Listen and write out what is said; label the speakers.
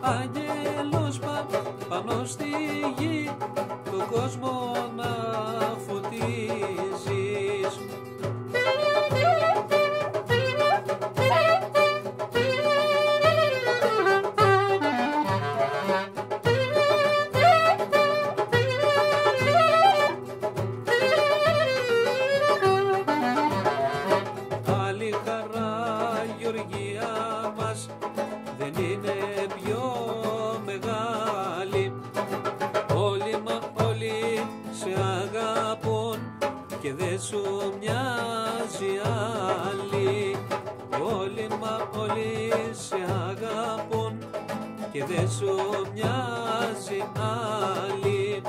Speaker 1: Άγγελος πάνω στη γη, τον κόσμο να φωτίζεις. Άλλη χαρά, Γεωργία μας, δεν είναι πιο μεγάλη. Όλοι όλοι σε αγαπούν και δεν σου μοιάζει άλλη. Όλοι όλοι σε αγαπούν και δεν σου μοιάζει άλλη.